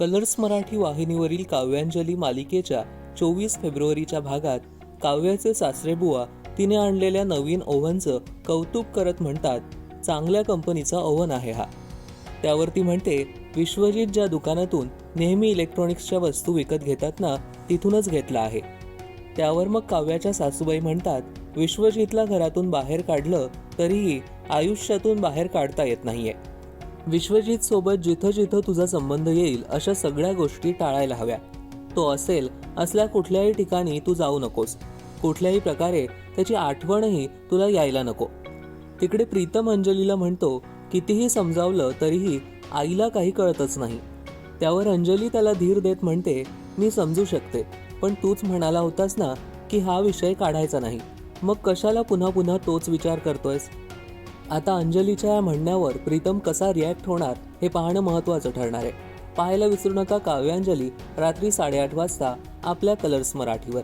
Colours Marathi वाहिनीवरील काव्यांजली मालिकेच्या 24 फेब्रुवारीच्या भागात काव्याचे सासरेबुवा तिने आणलेल्या नवीन ओव्हनचं कौतुक करत म्हणतात, चांगल्या कंपनीचा ओव्हन आहे हा. त्यावर ती म्हणते, विश्वजित ज्या दुकानातून नेहमी इलेक्ट्रॉनिक्सच्या वस्तू विकत घेतात ना, तिथूनच घेतला आहे. त्यावर मग काव्याच्या सासूबाई म्हणतात, विश्वजितला घरातून बाहेर काढलं तरीही आयुष्यातून बाहेर काढता येत नाहीये. विश्वजित सोबत जिथं जिथं तुझा संबंध येईल अशा सगळ्या गोष्टी टाळायला हव्या. तो असेल असल्या कुठल्याही ठिकाणी तू जाऊ नकोस. कुठल्याही प्रकारे त्याची आठवणही तुला यायला नको. तिकडे प्रीतम अंजलीला म्हणतो, कितीही समजावलं तरीही आईला काही कळतच नाही. त्यावर अंजली त्याला धीर देत म्हणते, मी समजू शकते, पण तूच म्हणाला होतास ना की हा विषय काढायचा नाही, मग कशाला पुन्हा पुन्हा तोच विचार करतोयस. आता अंजलीच्या या म्हणण्यावर प्रीतम कसा रिॲक्ट होणार हे पाहणं महत्त्वाचं ठरणार आहे. पाहायला विसरू नका काव्यांजली रात्री 8:30 वाजता आपल्या कलर्स मराठीवर.